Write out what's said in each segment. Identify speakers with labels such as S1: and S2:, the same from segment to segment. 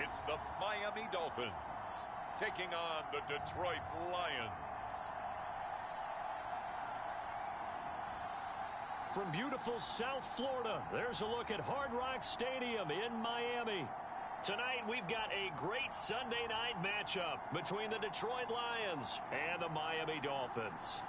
S1: It's the Miami Dolphins taking on the Detroit Lions.
S2: From beautiful South Florida, there's a look at Hard Rock Stadium in Miami. Tonight, we've got a great Sunday night matchup between the Detroit Lions and the Miami Dolphins.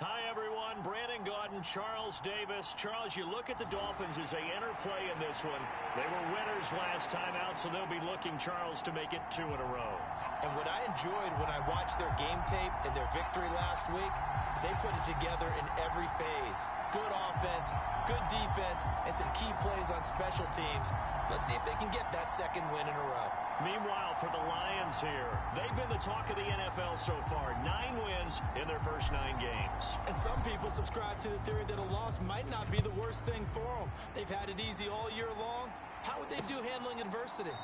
S2: Hi, everyone. Brandon Gaudin, Charles Davis. Charles, you look at the Dolphins as they enter play in this one. They were winners last time out, so they'll be looking, Charles, to make it 2 in a row.
S3: And what I enjoyed when I watched their game tape and their victory last week is they put it together in every phase. Good offense, good defense, and some key plays on special teams. Let's see if they can get that second win in a row.
S2: Meanwhile, for the Lions here, they've been the talk of the NFL so far. 9 wins in their first 9 games.
S3: And some people subscribe to the theory that a loss might not be the worst thing for them. They've had it easy all year long. How would they do handling adversity?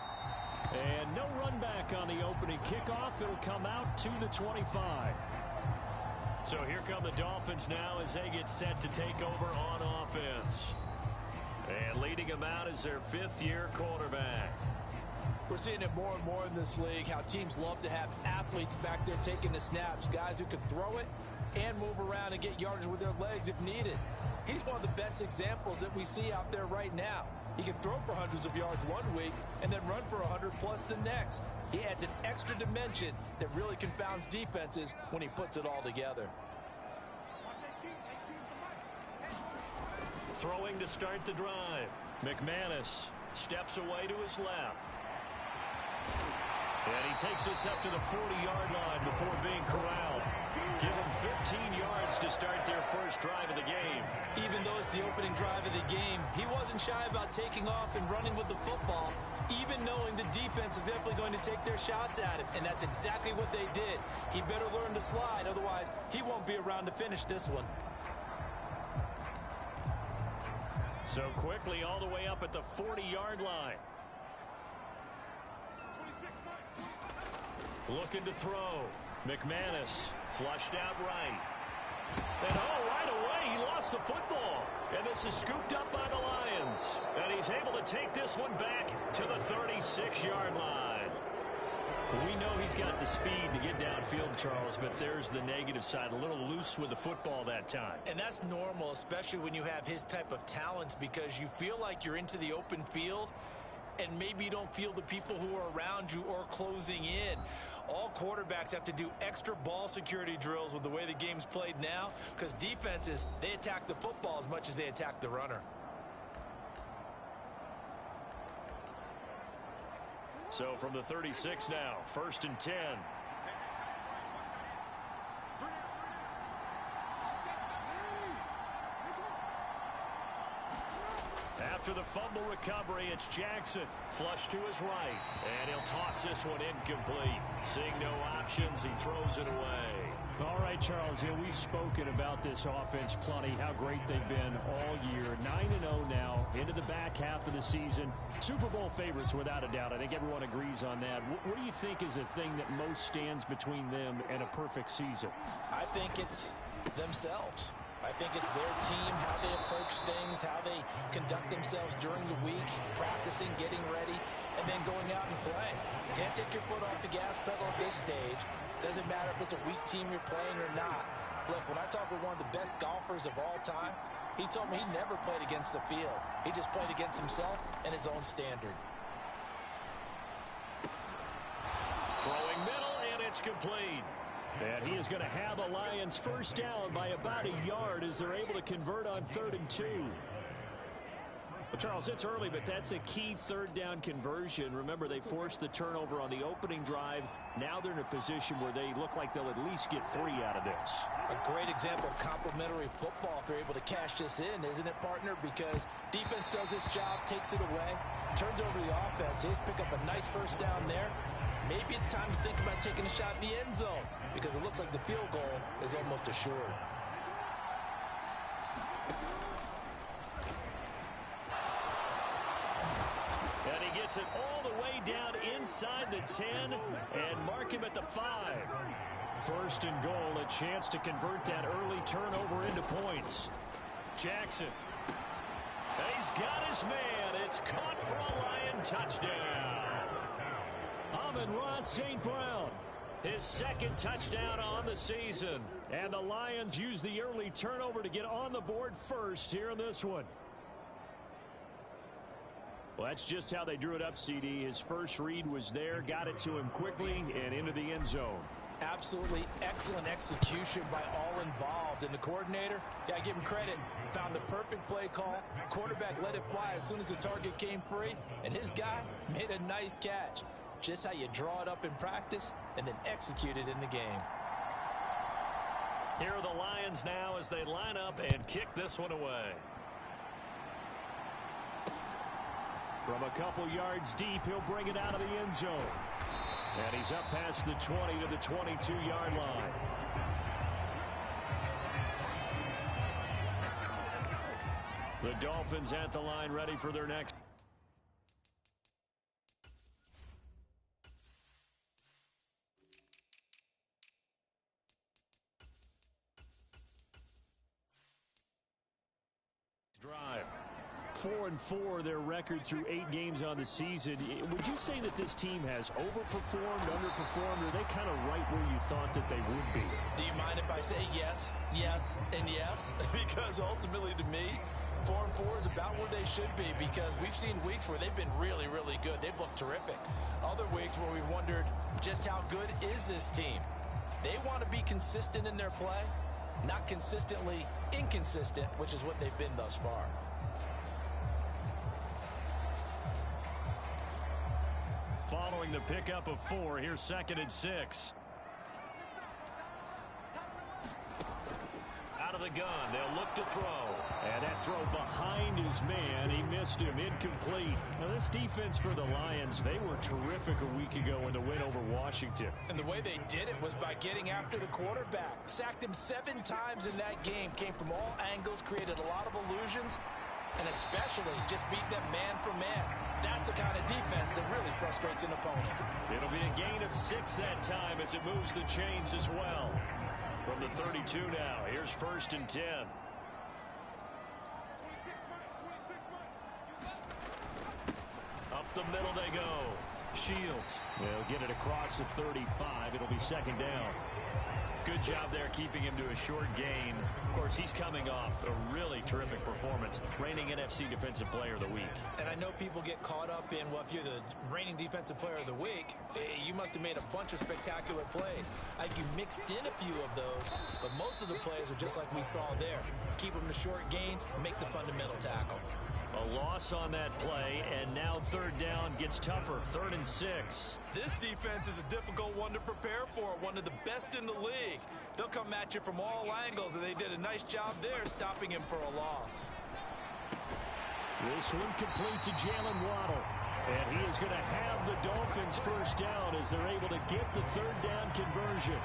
S2: And no run back on the opening kickoff. It'll come out to the 25. So here come the Dolphins now as they get set to take over on offense. And leading them out is their 5th-year quarterback.
S3: We're seeing it more and more in this league, how teams love to have athletes back there taking the snaps, guys who can throw it and move around and get yardage with their legs if needed. He's one of the best examples that we see out there right now. He can throw for hundreds of yards one week and then run for 100+ the next. He adds an extra dimension that really confounds defenses when he puts it all together.
S2: Throwing to start the drive. McManus steps away to his left. And he takes us up to the 40-yard line before being corralled. Give him 15 yards to start their first drive of the game.
S3: Even though it's the opening drive of the game, he wasn't shy about taking off and running with the football, even knowing the defense is definitely going to take their shots at him. And that's exactly what they did. He better learn to slide, otherwise he won't be around to finish this one.
S2: So quickly all the way up at the 40-yard line. Looking to throw. McManus flushed out right. And right away he lost the football. And this is scooped up by the Lions. And he's able to take this one back to the 36-yard line. We know he's got the speed to get downfield, Charles, but there's the negative side. A little loose with the football that time.
S3: And that's normal, especially when you have his type of talents, because you feel like you're into the open field and maybe you don't feel the people who are around you or closing in. All quarterbacks have to do extra ball security drills with the way the game's played now, because defenses, they attack the football as much as they attack the runner.
S2: So from the 36 now, 1st and 10. After the fumble recovery, it's Jackson. Flush to his right. And he'll toss this one incomplete. Seeing no options, he throws it away. All right, Charles, we've spoken about this offense plenty, how great they've been all year. 9-0 now, into the back half of the season. Super Bowl favorites, without a doubt. I think everyone agrees on that. What do you think is the thing that most stands between them and a perfect season?
S3: I think it's themselves. I think it's their team, how they approach things, how they conduct themselves during the week, practicing, getting ready, and then going out and playing. You can't take your foot off the gas pedal at this stage. Doesn't matter if it's a weak team you're playing or not. Look, when I talk with one of the best golfers of all time, he told me he never played against the field. He just played against himself and his own standard.
S2: Throwing middle, and it's complete. And he is going to have the Lions first down by about a yard as they're able to convert on 3rd and 2. Well, Charles, it's early, but that's a key 3rd down conversion. Remember, they forced the turnover on the opening drive. Now they're in a position where they look like they'll at least get 3 out of this.
S3: A great example of complementary football if they're able to cash this in, isn't it, partner? Because defense does this job, takes it away, turns over the offense. They just pick up a nice first down there. Maybe it's time to think about taking a shot in the end zone, because it looks like the field goal is almost assured.
S2: Gets it all the way down inside the 10 and mark him at the 5. First and goal, a chance to convert that early turnover into points. Jackson. He's got his man. It's caught for a Lion touchdown. Amon-Ra St. Brown, his second touchdown on the season. And the Lions use the early turnover to get on the board first here in this one. Well, that's just how they drew it up, CD. His first read was there, got it to him quickly, and into the end zone.
S3: Absolutely excellent execution by all involved. And the coordinator, got to give him credit, found the perfect play call. Quarterback let it fly as soon as the target came free, and his guy made a nice catch. Just how you draw it up in practice and then execute it in the game.
S2: Here are the Lions now as they line up and kick this one away. From a couple yards deep, he'll bring it out of the end zone. And he's up past the 20 to the 22-yard line. The Dolphins at the line, ready for their next. Drive. 4-4 their record through 8 games on the season. Would you say that this team has overperformed, underperformed, or are they kind of right where you thought that they would be?
S3: Do you mind if I say yes, yes, and yes? Because ultimately to me, 4-4 is about where they should be, because we've seen weeks where they've been really, really good. They've looked terrific. Other weeks where we've wondered just how good is this team. They want to be consistent in their play, not consistently inconsistent, which is what they've been thus far.
S2: Following the pickup of 4, here's 2nd and 6. Out of the gun, they'll look to throw. And that throw behind his man, he missed him, incomplete. Now this defense for the Lions, they were terrific a week ago in the win over Washington.
S3: And the way they did it was by getting after the quarterback. Sacked him 7 times in that game, came from all angles, created a lot of illusions, and especially just beat them man for man. That's the kind of defense that really frustrates an opponent.
S2: It'll be a gain of 6 that time as it moves the chains as well. From the 32 now, here's 1st and 10. Up the middle they go. Shields. They'll get it across the 35. It'll be 2nd down. Good job there keeping him to a short gain. Of course, he's coming off a really terrific performance. Reigning NFC Defensive Player of the Week.
S3: And I know people get caught up in, well, if you're the reigning Defensive Player of the Week, you must have made a bunch of spectacular plays. I think you mixed in a few of those, but most of the plays are just like we saw there. Keep them to short gains, make the fundamental tackle.
S2: A loss on that play, and now 3rd down gets tougher. 3rd and 6.
S3: This defense is a difficult one to prepare for, one of the best in the league. They'll come at you from all angles, and they did a nice job there stopping him for a loss.
S2: This one complete to Jalen Waddle. And he is going to have the Dolphins 1st down as they're able to get the 3rd down conversion.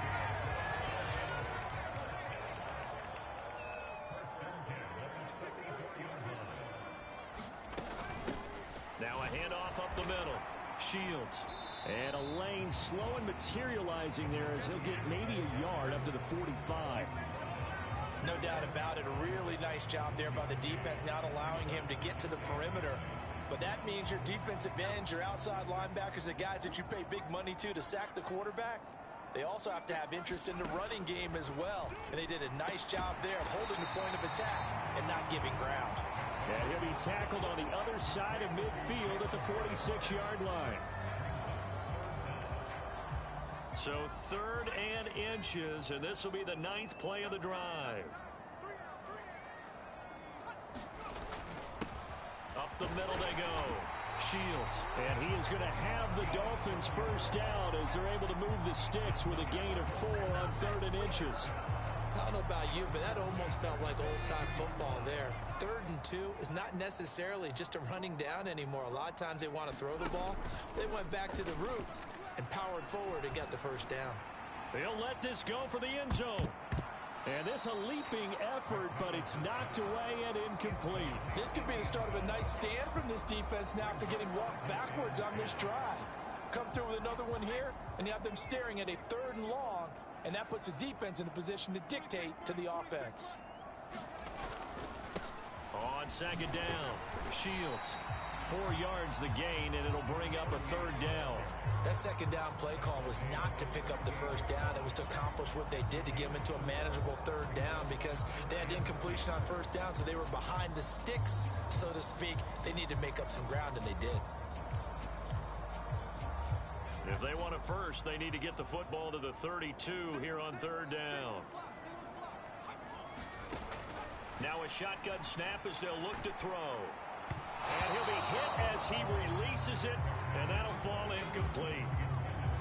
S2: Now a handoff up the middle. Shields. And a lane slow and materializing there as he'll get maybe a yard up to the 45.
S3: No doubt about it. A really nice job there by the defense, not allowing him to get to the perimeter. But that means your defensive ends, your outside linebackers, the guys that you pay big money to sack the quarterback, they also have to have interest in the running game as well. And they did a nice job there of holding the point of attack and not giving ground.
S2: And he'll be tackled on the other side of midfield at the 46-yard line. So 3rd and inches, and this will be the 9th play of the drive. Up the middle they go. Shields. And he is going to have the Dolphins 1st down as they're able to move the sticks with a gain of 4 on 3rd and inches.
S3: I don't know about you, but that almost felt like old-time football there. 3rd and 2 is not necessarily just a running down anymore. A lot of times they want to throw the ball. They went back to the roots and powered forward and got the 1st down.
S2: They'll let this go for the end zone. And this a leaping effort, but it's knocked away and incomplete.
S3: This could be the start of a nice stand from this defense now after getting walked backwards on this drive. Come through with another one here, and you have them staring at a 3rd and long, and that puts the defense in a position to dictate to the offense.
S2: On 2nd down, Shields. 4 yards the gain, and it'll bring up a 3rd down.
S3: That 2nd down play call was not to pick up the 1st down. It was to accomplish what they did to get them into a manageable 3rd down because they had incompletion on 1st down, so they were behind the sticks, so to speak. They needed to make up some ground, and they did.
S2: If they want a first, they need to get the football to the 32 here on 3rd down. Now a shotgun snap as they'll look to throw. And he'll be hit as he releases it, and that'll fall incomplete.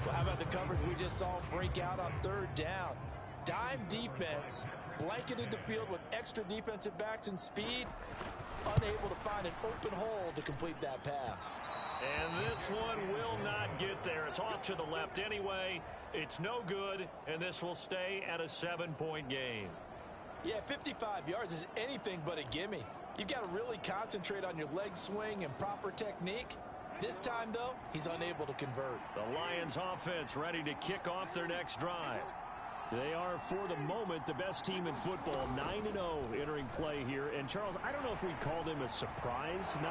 S3: Well, how about the coverage we just saw break out on 3rd down? Dime defense, blanketed the field with extra defensive backs and speed, unable to find an open hole to complete that pass.
S2: And this one will not get there. It's off to the left anyway. It's no good, and this will stay at a 7-point game.
S3: Yeah, 55 yards is anything but a gimme. You've got to really concentrate on your leg swing and proper technique. This time, though, he's unable to convert.
S2: The Lions offense ready to kick off their next drive. They are, for the moment, the best team in football, 9-0 entering play here. And, Charles, I don't know if we'd call them a surprise 9-0,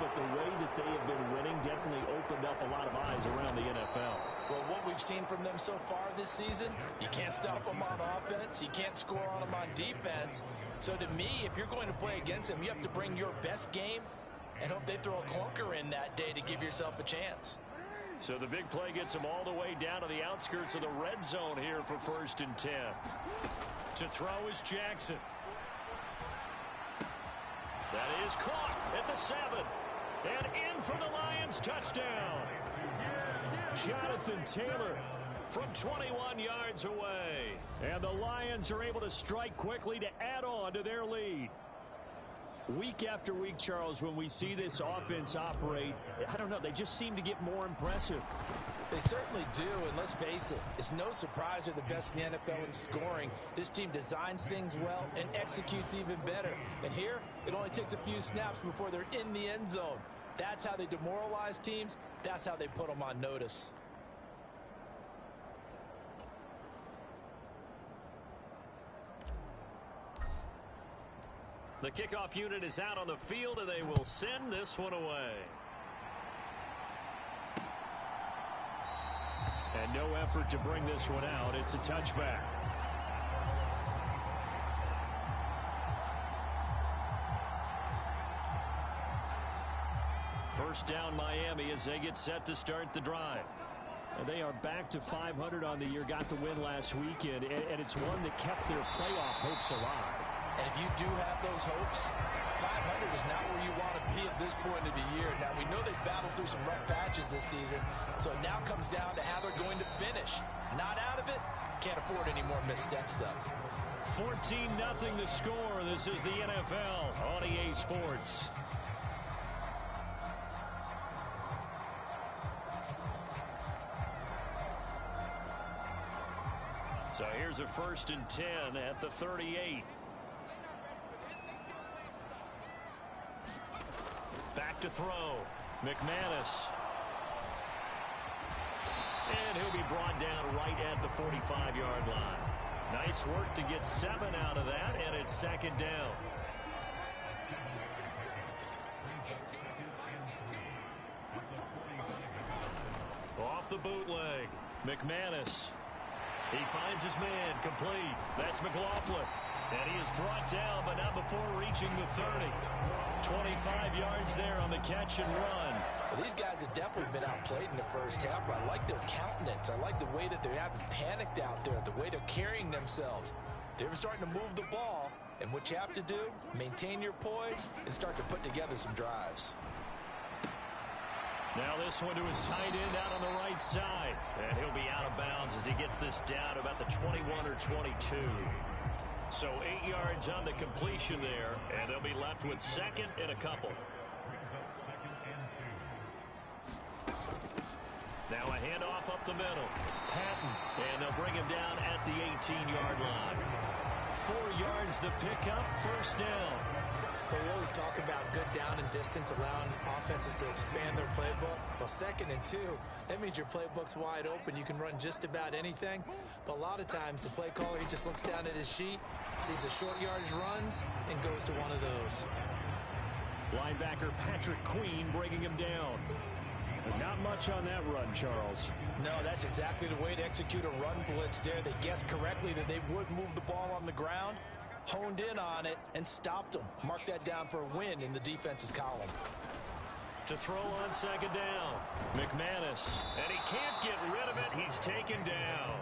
S2: but the way that they have been winning definitely opened up a lot of eyes around the NFL.
S3: Well, what we've seen from them so far this season, you can't stop them on offense. You can't score on them on defense. So, to me, if you're going to play against them, you have to bring your best game and hope they throw a clunker in that day to give yourself a chance.
S2: So the big play gets him all the way down to the outskirts of the red zone here for 1st and 10. To throw is Jackson. That is caught at the 7. And in for the Lions touchdown. Jonathan Taylor from 21 yards away. And the Lions are able to strike quickly to add on to their lead. Week after week, Charles, when we see this offense operate, I don't know, they just seem to get more impressive.
S3: They certainly do, and let's face it, it's no surprise they're the best in the NFL in scoring. This team designs things well and executes even better. And here, it only takes a few snaps before they're in the end zone. That's how they demoralize teams. That's how they put them on notice.
S2: The kickoff unit is out on the field, and they will send this one away. And no effort to bring this one out. It's a touchback. First down Miami as they get set to start the drive. And they are back to 500 on the year, got the win last weekend, and it's one that kept their playoff hopes alive.
S3: And if you do have those hopes, 500 is not where you want to be at this point of the year. Now, we know they've battled through some rough patches this season, so it now comes down to how they're going to finish. Not out of it, can't afford any more missteps, though.
S2: 14-0 the score. This is the NFL on EA Sports. So here's a 1st and 10 at the 38. Back to throw. McManus. And he'll be brought down right at the 45-yard line. Nice work to get 7 out of that, and it's 2nd down. Off the bootleg. McManus. He finds his man, complete. That's McLaughlin. And he is brought down, but not before reaching the 30. 25 yards there on the catch and run.
S3: Well, these guys have definitely been outplayed in the first half, but I like their countenance. I like the way that they haven't panicked out there, the way they're carrying themselves. They're starting to move the ball, and what you have to do, maintain your poise and start to put together some drives.
S2: Now this one to his tight end out on the right side. And he'll be out of bounds as he gets this down about the 21 or 22. So 8 yards on the completion there, and they'll be left with 2nd and a couple. Now a handoff up the middle. Patton, and they'll bring him down at the 18-yard line. 4 yards the pickup, first down.
S3: Well, we always talk about good down and distance, allowing offenses to expand their playbook. Well, 2nd and 2, that means your playbook's wide open. You can run just about anything. But a lot of times, the play caller, he just looks down at his sheet, sees the short yardage runs, and goes to one of those.
S2: Linebacker Patrick Queen breaking him down. Not much on that run, Charles.
S3: No, that's exactly the way to execute a run blitz there. They guessed correctly that they would move the ball on the ground, honed in on it, and stopped them. Mark that down for a win in the defense's column.
S2: To throw on 2nd down, McManus. And he can't get rid of it. He's taken down.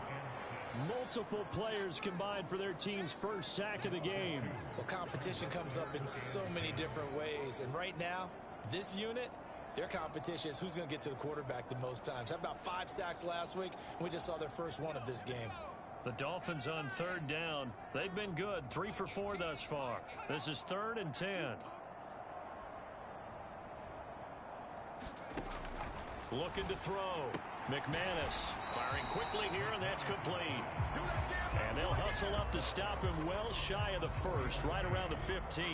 S2: Multiple players combined for their team's first sack of the game.
S3: Well, competition comes up in so many different ways. And right now, this unit, their competition is who's going to get to the quarterback the most times. How about 5 sacks last week? We just saw their first one of this game.
S2: The Dolphins on 3rd down. They've been good, 3 for 4 thus far. This is 3rd and 10. Looking to throw. McManus firing quickly here, and that's complete. And they'll hustle up to stop him well shy of the first, right around the 15.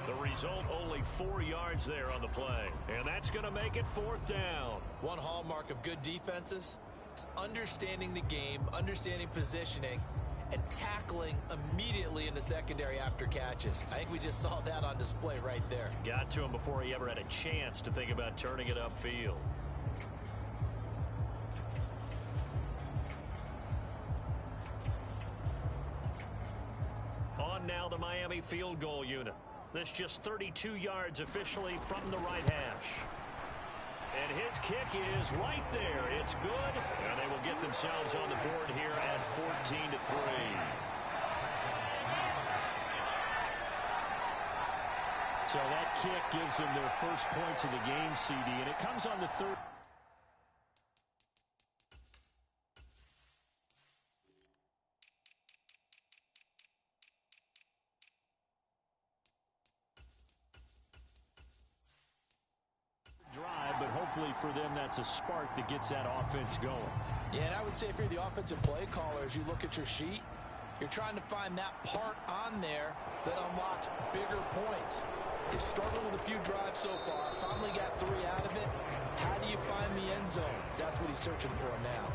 S2: The result, only 4 yards there on the play. And that's going to make it 4th down.
S3: One hallmark of good defenses is understanding the game, understanding positioning, and tackling immediately in the secondary after catches. I think we just saw that on display right there.
S2: Got to him before he ever had a chance to think about turning it upfield. On now the Miami field goal unit. This just 32 yards officially from the right hash. And his kick is right there. It's good. And they will get themselves on the board here at 14-3. So that kick gives them their first points of the game, CD. And it comes on the 3rd. But hopefully for them, that's a spark that gets that offense going.
S3: Yeah, and I would say if you're the offensive play caller, as you look at your sheet, you're trying to find that part on there that unlocks bigger points. They've struggled with a few drives so far, finally got 3 out of it. How do you find the end zone? That's what he's searching for now.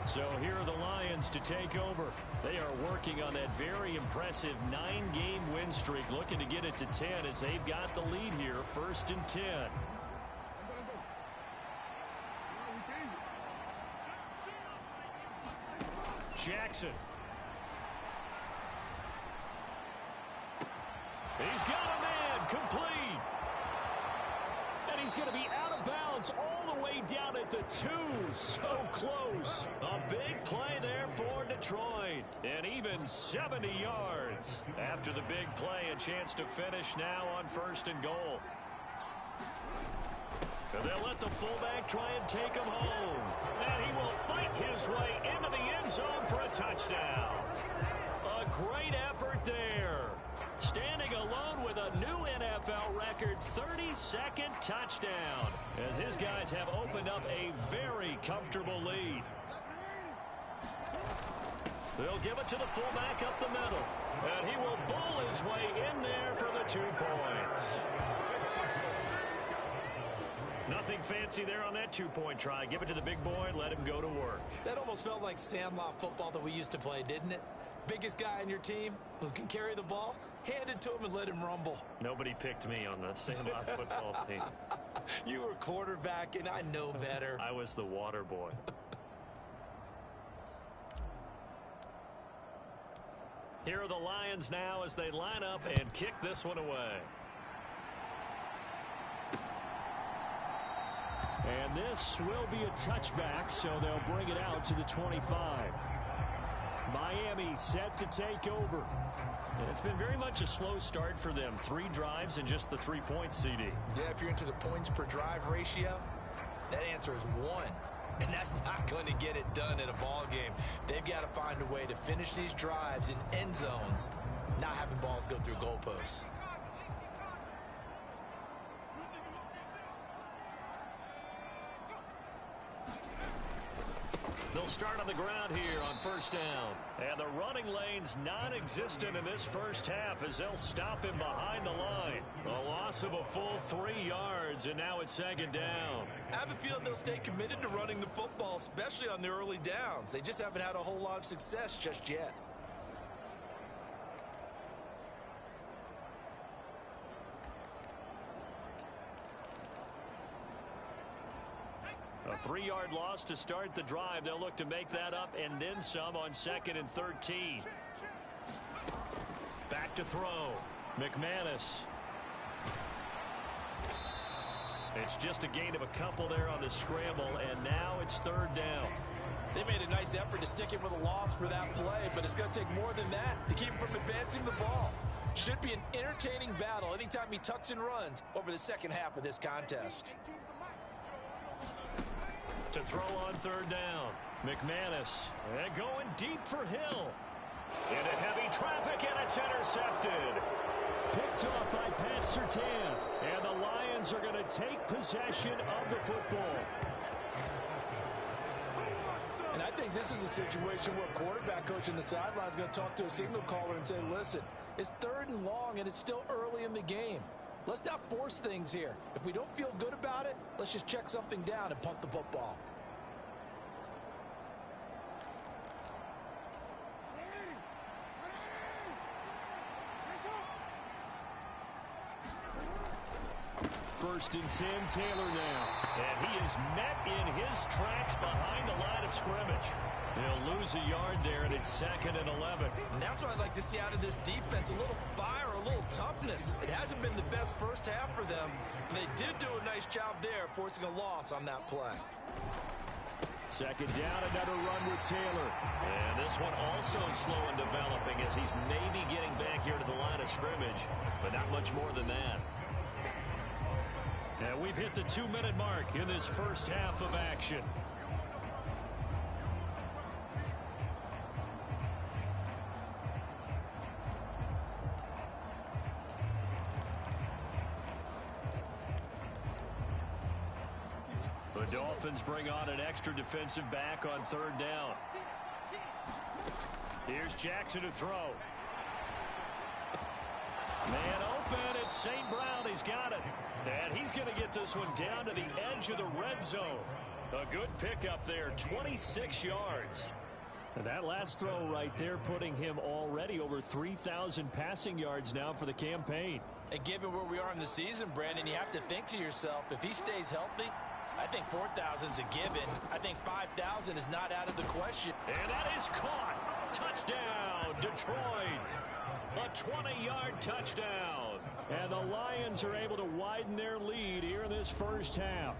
S2: So here are the Lions to take over. They are working on that very impressive 9-game win streak, looking to get it to 10 as they've got the lead here, 1st and 10. Jackson. He's got a man, complete. And he's going to be out of bounds all the way down at the 2. So close. A big play there for Detroit. And even 70 yards. After the big play, a chance to finish now on 1st and goal. And they'll let the fullback try and take him home. And he will fight his way into the end zone for a touchdown. A great effort there. Standing alone with a new NFL record 32nd touchdown, as his guys have opened up a very comfortable lead. They'll give it to the fullback up the middle, and he will bowl his way in there for the 2 points. Nothing fancy there on that 2-point try. Give it to the big boy and let him go to work.
S3: That almost felt like sandlot football that we used to play, didn't it? Biggest guy on your team who can carry the ball, hand it to him and let him rumble.
S2: Nobody picked me on the Sandlot football team.
S3: You were quarterback, and I know better.
S2: I was the water boy. Here are the Lions now as they line up and kick this one away. And this will be a touchback, so they'll bring it out to the 25. Miami set to take over. And it's been very much a slow start for them. 3 drives and just the 3 points, CD.
S3: Yeah, if you're into the points per drive ratio, that answer is 1. And that's not going to get it done in a ball game. They've got to find a way to finish these drives in end zones, not having balls go through goalposts.
S2: They'll start on the ground here on first down. And the running lane's non-existent in this first half as they'll stop him behind the line. A loss of a full 3 yards, and now it's second down.
S3: I have a feeling they'll stay committed to running the football, especially on the early downs. They just haven't had a whole lot of success just yet.
S2: A 3-yard loss to start the drive. They'll look to make that up and then some on 2nd and 13. Back to throw. McManus. It's just a gain of a couple there on the scramble, and now it's 3rd down.
S3: They made a nice effort to stick him with a loss for that play, but it's going to take more than that to keep him from advancing the ball. Should be an entertaining battle anytime he tucks and runs over the second half of this contest.
S2: To throw on 3rd down. McManus. And going deep for Hill. Into heavy traffic, and it's intercepted. Picked off by Pat Surtain. And the Lions are going to take possession of the football.
S3: And I think this is a situation where a quarterback coach in the sideline is going to talk to a signal caller and say, listen, it's 3rd and long, and it's still early in the game. Let's not force things here. If we don't feel good about it, let's just check something down and punt the football.
S2: First and 10, Taylor now. And he is met in his tracks behind the line of scrimmage. He'll lose a yard there, and it's 2nd and 11.
S3: And that's what I'd like to see out of this defense, a little fire, a little toughness. It hasn't been the best first half for them. They did do a nice job there, forcing a loss on that play.
S2: 2nd down, another run with Taylor. And this one also slow in developing as he's maybe getting back here to the line of scrimmage, but not much more than that. And we've hit the 2-minute mark in this first half of action. The Dolphins bring on an extra defensive back on 3rd down. Here's Jackson to throw. Man open, it's St. Brown. He's got it. And he's going to get this one down to the edge of the red zone. A good pickup there, 26 yards. And that last throw right there putting him already over 3,000 passing yards now for the campaign.
S3: And given where we are in the season, Brandon, you have to think to yourself, if he stays healthy, I think 4,000 is a given. I think 5,000 is not out of the question.
S2: And that is caught. Touchdown, Detroit. A 20-yard touchdown. And the Lions are able to widen their lead here in this first half.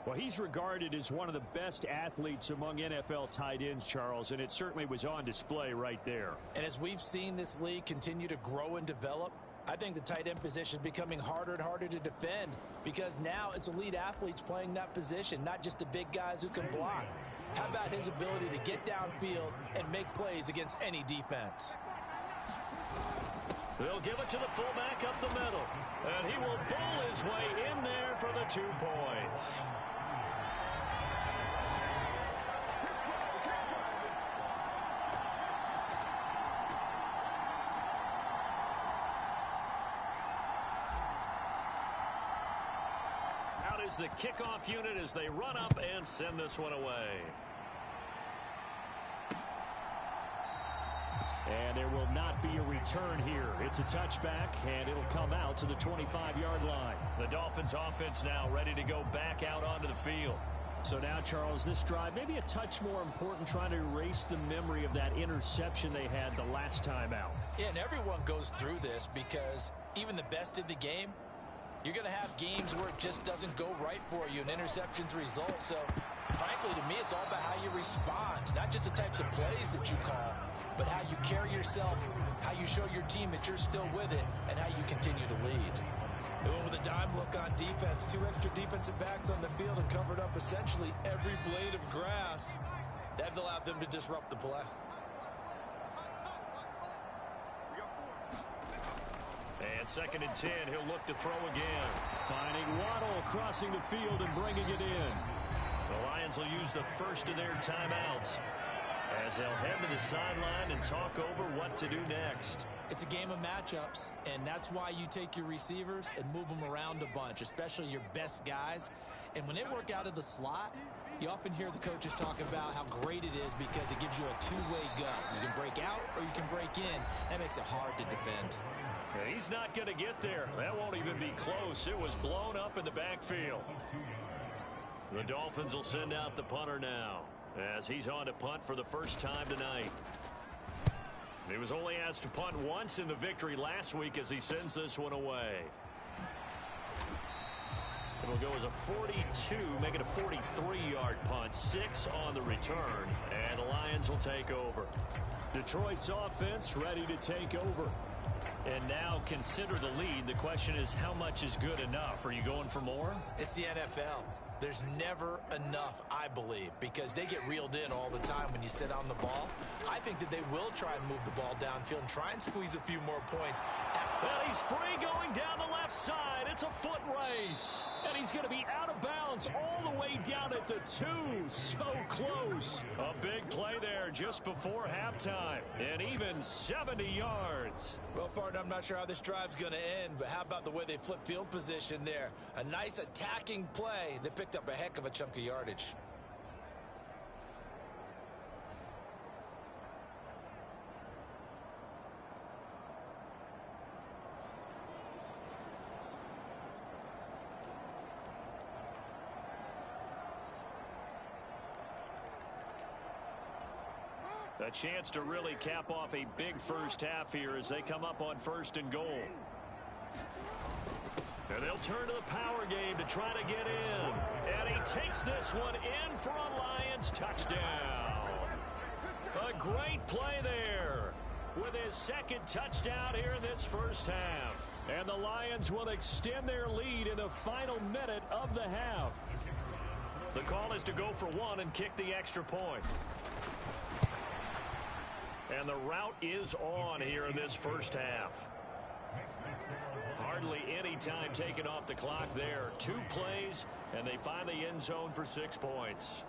S2: Well, he's regarded as one of the best athletes among NFL tight ends, Charles, and it certainly was on display right there.
S3: And as we've seen this league continue to grow and develop, I think the tight end position is becoming harder and harder to defend because now it's elite athletes playing that position, not just the big guys who can block. How about his ability to get downfield and make plays against any defense?
S2: They'll give it to the fullback up the middle, and he will bowl his way in there for the 2 points. Out is the kickoff unit as they run up and send this one away. And there will not be a return here. It's a touchback, and it'll come out to the 25-yard line. The Dolphins offense now ready to go back out onto the field. So now, Charles, this drive maybe a touch more important, trying to erase the memory of that interception they had the last time out.
S3: Yeah, and everyone goes through this because even the best in the game, you're going to have games where it just doesn't go right for you, and interceptions result. So, frankly, to me, it's all about how you respond, not just the types of plays that you call, but how you carry yourself, how you show your team that you're still with it, and how you continue to lead. They went with a dime look on defense. 2 extra defensive backs on the field and covered up essentially every blade of grass. That allowed them to disrupt the play.
S2: And 2nd and 10, he'll look to throw again. Finding Waddle crossing the field and bringing it in. The Lions will use the first of their timeouts as they'll head to the sideline and talk over what to do next.
S3: It's a game of matchups, and that's why you take your receivers and move them around a bunch, especially your best guys. And when they work out of the slot, you often hear the coaches talk about how great it is because it gives you a two-way go. You can break out or you can break in. That makes it hard to defend.
S2: Yeah, he's not going to get there. That won't even be close. It was blown up in the backfield. The Dolphins will send out the punter now as he's on to punt for the first time tonight. He was only asked to punt once in the victory last week as he sends this one away. It'll go as a 42, make it a 43-yard punt. 6 on the return, and the Lions will take over. Detroit's offense ready to take over. And now consider the lead. The question is, how much is good enough? Are you going for more?
S3: It's the NFL. There's never enough, I believe, because they get reeled in all the time when you sit on the ball. I think that they will try and move the ball downfield and try and squeeze a few more points.
S2: Well, he's free going down the left side. It's a foot race. And he's going to be out of bounds all the way down at the 2. So close. A big play there just before halftime. And even 70 yards.
S3: Well, partner, I'm not sure how this drive's going to end, but how about the way they flip field position there? A nice attacking play that picked up a heck of a chunk of yardage.
S2: A chance to really cap off a big first half here as they come up on 1st and goal. And they'll turn to the power game to try to get in. And he takes this one in for a Lions touchdown. A great play there with his second touchdown here in this first half. And the Lions will extend their lead in the final minute of the half. The call is to go for 1 and kick the extra point. And the route is on here in this first half. Hardly any time taken off the clock there. 2 plays, and they find the end zone for 6 points.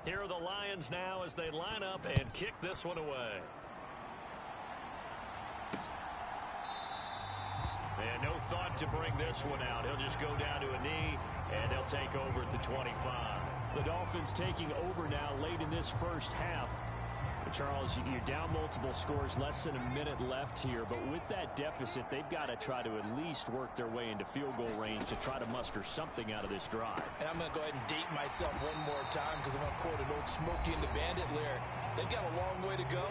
S2: Here are the Lions now as they line up and kick this one away. And no thought to bring this one out. He'll just go down to a knee, and they'll take over at the 25.
S4: The Dolphins taking over now late in this first half. Charles, you're down multiple scores, less than a minute left here, but with that deficit, they've got to try to at least work their way into field goal range to try to muster something out of this drive.
S3: And I'm going to go ahead and date myself one more time because I'm going to quote an old Smokey and the Bandit lyric. They've got a long way to go.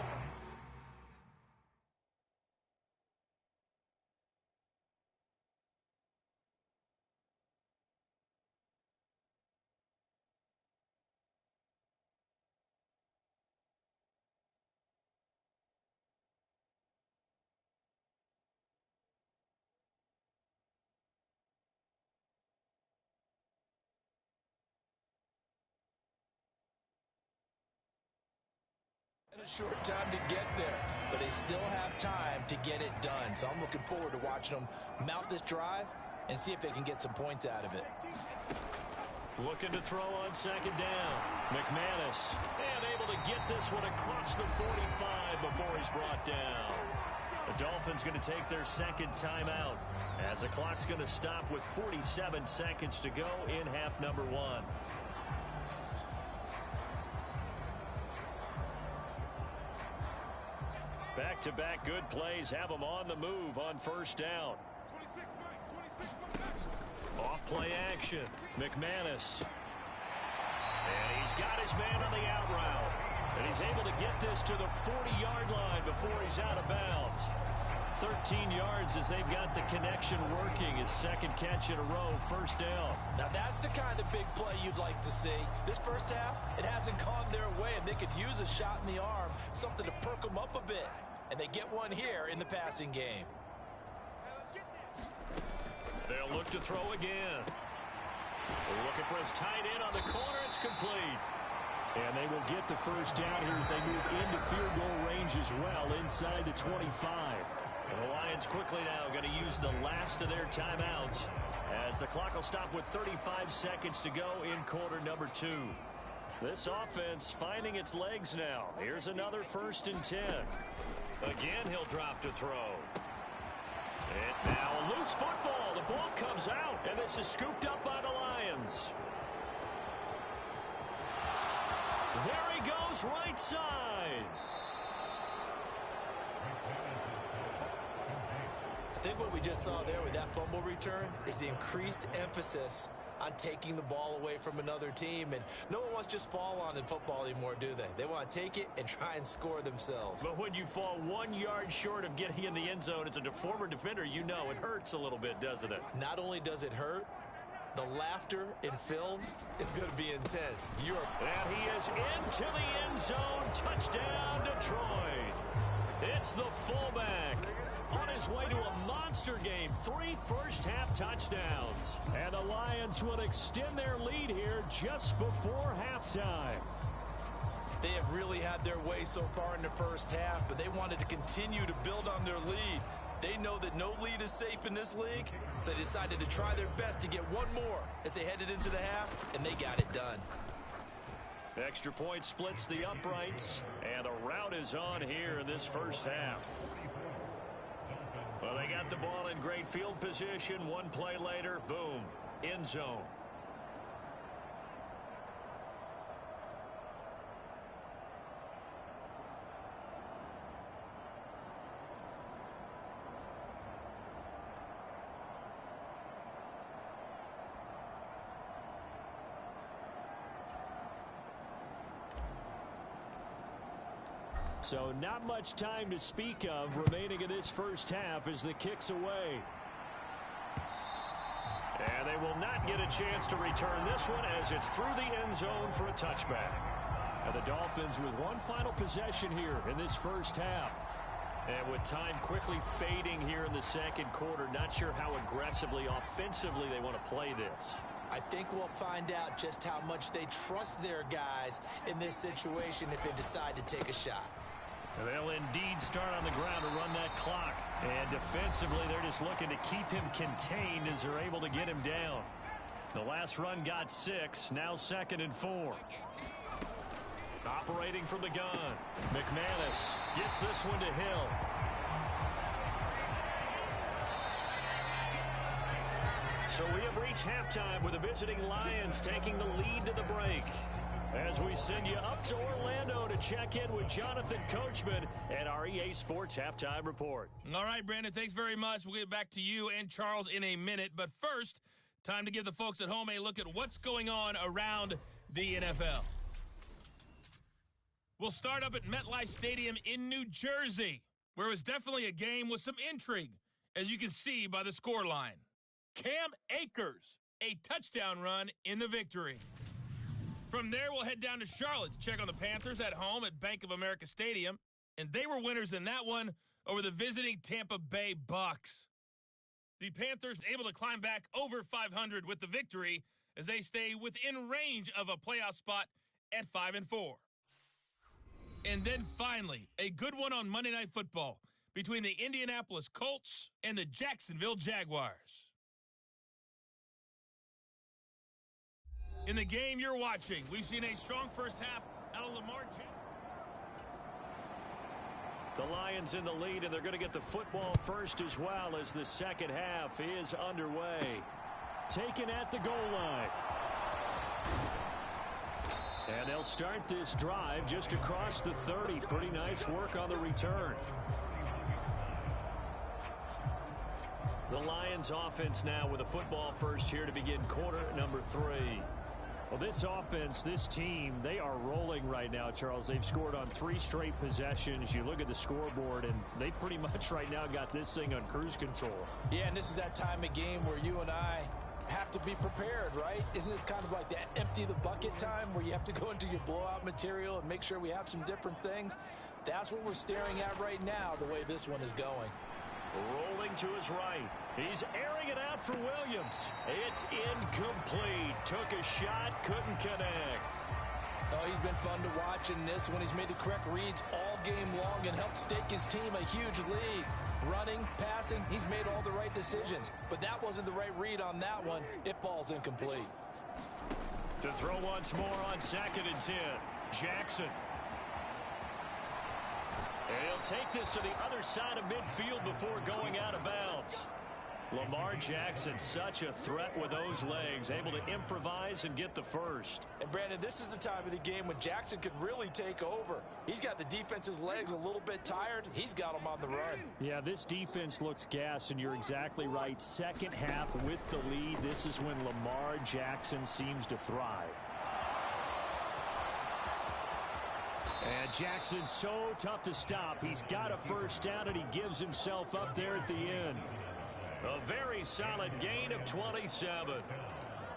S3: A short time to get there, but they still have time to get it done. So I'm looking forward to watching them mount this drive and see if they can get some points out of it.
S2: Looking to throw on 2nd down. McManus, and able to get this one across the 45 before he's brought down. The Dolphins going to take their 2nd timeout as the clock's going to stop with 47 seconds to go in half number 1. Back-to-back good plays have them on the move on 1st down. Off play action. McManus. And he's got his man on the out route. And he's able to get this to the 40-yard line before he's out of bounds. 13 yards as they've got the connection working. His 2nd catch in a row, 1st down.
S3: Now that's the kind of big play you'd like to see. This first half, it hasn't gone their way, and they could use a shot in the arm, something to perk them up a bit. And they get one here in the passing game.
S2: They'll look to throw again. They're looking for his tight end on the corner. It's complete.
S4: And they will get the 1st down here as they move into field goal range as well inside the 25.
S2: And the Lions quickly now going to use the last of their timeouts as the clock will stop with 35 seconds to go in quarter number 2. This offense finding its legs now. Here's another 1st and 10. Again, he'll drop to throw. And now a loose football. The ball comes out, and this is scooped up by the Lions. There he goes, right side.
S3: I think what we just saw there with that fumble return is the increased emphasis on taking the ball away from another team. And no one wants to just fall on in football anymore, do they? They want to take it and try and score themselves.
S2: But when you fall 1 yard short of getting in the end zone as a former defender, you know it hurts a little bit, doesn't it?
S3: Not only does it hurt, the laughter in film is going to be intense.
S2: And he is into the end zone. Touchdown, Detroit. It's the fullback on his way to a monster game. 3 first-half touchdowns. And the Lions will extend their lead here just before halftime.
S3: They have really had their way so far in the first half, but they wanted to continue to build on their lead. They know that no lead is safe in this league, so they decided to try their best to get one more as they headed into the half, and they got it done.
S2: Extra point splits the uprights, and a rout is on here in this first half. Well, they got the ball in great field position. One play later, boom, end zone.
S4: So not much time to speak of remaining in this first half as the kick's away.
S2: And they will not get a chance to return this one as it's through the end zone for a touchback.
S4: And the Dolphins with one final possession here in this first half.
S2: And with time quickly fading here in the second quarter, not sure how aggressively, offensively they want to play this.
S3: I think we'll find out just how much they trust their guys in this situation if they decide to take a shot.
S2: They'll indeed start on the ground to run that clock. And defensively, they're just looking to keep him contained as they're able to get him down. The last run got 6, now 2nd and 4. Operating from the gun, McManus gets this one to Hill. So we have reached halftime with the visiting Lions taking the lead to the break. As we send you up to Orlando to check in with Jonathan Coachman at our EA Sports Halftime Report.
S5: All right, Brandon, thanks very much. We'll get back to you and Charles in a minute. But first, time to give the folks at home a look at what's going on around the NFL. We'll start up at MetLife Stadium in New Jersey, where it was definitely a game with some intrigue, as you can see by the scoreline. Cam Akers, a touchdown run in the victory. From there, we'll head down to Charlotte to check on the Panthers at home at Bank of America Stadium, and they were winners in that one over the visiting Tampa Bay Bucks. The Panthers able to climb back over 500 with the victory as they stay within range of a playoff spot at 5-4. And then finally, a good one on Monday Night Football between the Indianapolis Colts and the Jacksonville Jaguars. In the game you're watching, we've seen a strong first half out of Lamar Jackson.
S2: The Lions in the lead, and they're going to get the football first as well as the second half is underway.
S4: Taken at the goal line. And they'll start this drive just across the 30. Pretty nice work on the return.
S2: The Lions offense now with a football first here to begin quarter number 3.
S4: Well, this offense, this team, they are rolling right now, Charles. They've scored on 3 straight possessions. You look at the scoreboard, and they pretty much right now got this thing on cruise control.
S3: Yeah, and this is that time of game where you and I have to be prepared, right? Isn't this kind of like that empty the bucket time where you have to go into your blowout material and make sure we have some different things? That's what we're staring at right now, the way this one is going.
S2: Rolling to his right. He's airing it out for Williams. It's incomplete. Took a shot, couldn't connect.
S3: Oh, he's been fun to watch in this one. He's made the correct reads all game long and helped stake his team a huge lead. running, passing. He's made all the right decisions. But that wasn't the right read on that one. It falls incomplete.
S2: To throw once more on 2nd and 10. Jackson. And he'll take this to the other side of midfield before going out of bounds. Lamar Jackson, such a threat with those legs, able to improvise and get the first.
S3: And Brandon, this is the time of the game when Jackson could really take over. He's got the defense's legs a little bit tired. He's got them on the run.
S4: Yeah, this defense looks gassed, and you're exactly right. Second half with the lead, this is when Lamar Jackson seems to thrive. And Jackson so tough to stop. He's got a first down, and he gives himself up there at the end.
S2: A very solid gain of 27.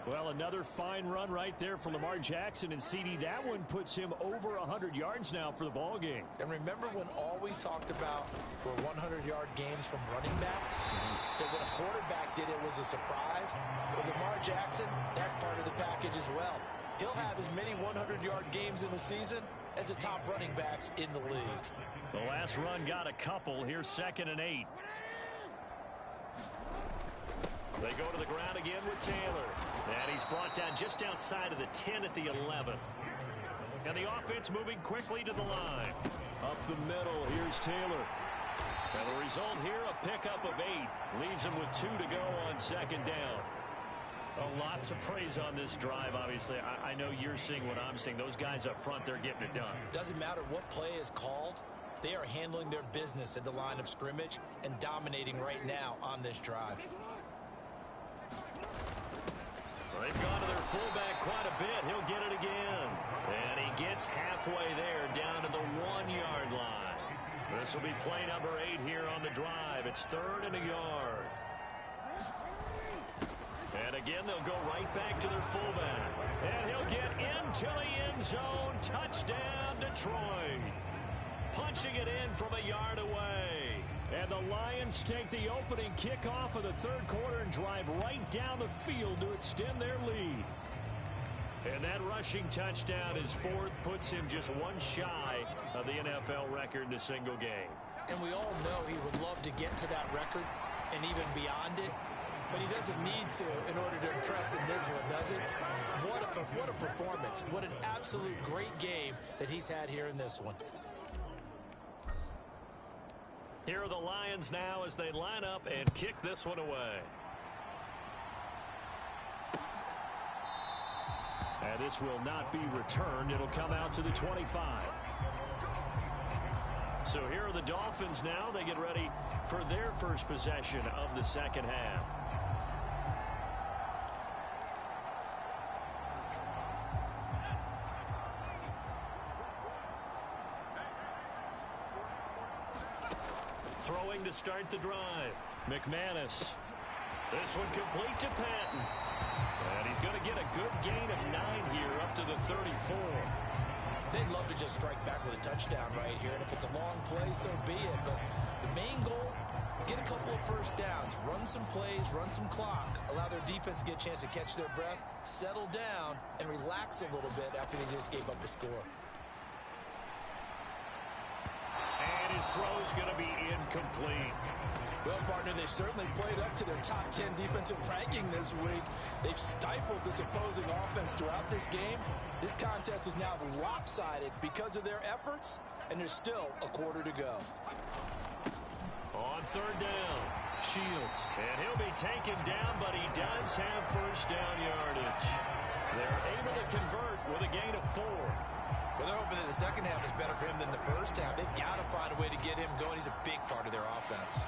S4: Well, another fine run right there for Lamar Jackson, and CD, that one puts him over 100 yards now for the ball game.
S3: And remember when all we talked about were 100-yard games from running backs? That when a quarterback did it was a surprise. With Lamar Jackson, that's part of the package as well. He'll have as many 100-yard games in the season as the top running backs in the league.
S2: The last run got a couple. Here's 2nd and 8. They go to the ground again with Taylor. And he's brought down just outside of the 10 at the 11. And the offense moving quickly to the line. Up the middle, here's Taylor. And the result here, a pickup of 8. Leaves him with 2 to go on 2nd down.
S4: A lot to praise on this drive, obviously. I know you're seeing what I'm seeing. Those guys up front, they're getting it done.
S3: Doesn't matter what play is called. They are handling their business at the line of scrimmage and dominating right now on this drive.
S2: They've gone to their fullback quite a bit. He'll get it again. And he gets halfway there down to the 1-yard line. This will be play number 8 here on the drive. It's 3rd and a yard. And again, they'll go right back to their fullback. And he'll get into the end zone. Touchdown, Detroit. Punching it in from a yard away.
S4: And the Lions take the opening kickoff of the 3rd quarter and drive right down the field to extend their lead.
S2: And that rushing touchdown is 4th, puts him just 1 shy of the NFL record in a single game.
S3: And we all know he would love to get to that record and even beyond it. But he doesn't need to in order to impress in this one, does it? What a performance. What an absolute great game that he's had here in this one.
S2: Here are the Lions now as they line up and kick this one away.
S4: And this will not be returned. It'll come out to the 25.
S2: So here are the Dolphins now. They get ready for their first possession of the 2nd half. Throwing to start the drive. McManus. This one complete to Patton. And he's going to get a good gain of 9 here up to the 34.
S3: They'd love to just strike back with a touchdown right here. And if it's a long play, so be it. But the main goal, get a couple of first downs. Run some plays, run some clock. Allow their defense to get a chance to catch their breath, settle down, and relax a little bit after they just gave up the score.
S2: And his throw's going to be incomplete.
S3: Well, partner, they've certainly played up to their top 10 defensive ranking this week. They've stifled this opposing offense throughout this game. This contest is now lopsided because of their efforts, and there's still a quarter to go.
S2: On 3rd down, Shields. And he'll be taken down, but he does have first down yardage. They're able to convert with a gain of 4.
S3: Well, they're hoping that the second half is better for him than the first half. They've got to find a way to get him going. He's a big part of their offense.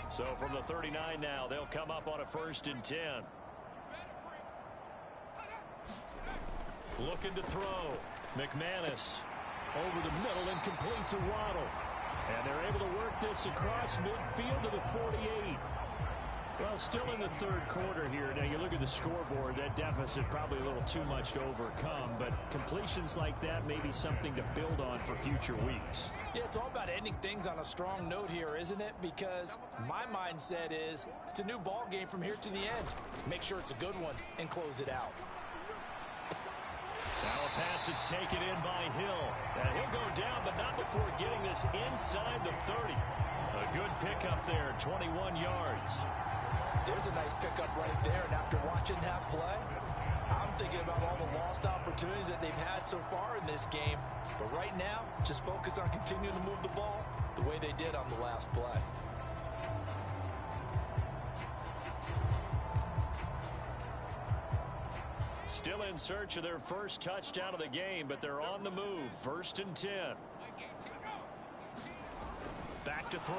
S2: So from the 39 now, they'll come up on a 1st and 10. Looking to throw. McManus over the middle and complete to Waddle.
S4: And they're able to work this across midfield to the 48. Well, Well, still in the third quarter here. Now, you look at the scoreboard, that deficit probably a little too much to overcome, but completions like that may be something to build on for future weeks.
S3: Yeah, it's all about ending things on a strong note here, isn't it? Because my mindset is it's a new ball game from here to the end. Make sure it's a good one and close it out.
S2: Now a pass that's taken in by Hill. He'll go down, but not before getting this inside the 30. A good pickup there, 21 yards.
S3: There's a nice pickup right there, and after watching that play, I'm thinking about all the lost opportunities that they've had so far in this game. But right now, just focus on continuing to move the ball the way they did on the last play.
S2: Still in search of their first touchdown of the game, but they're on the move. 1st and 10. Back to throw.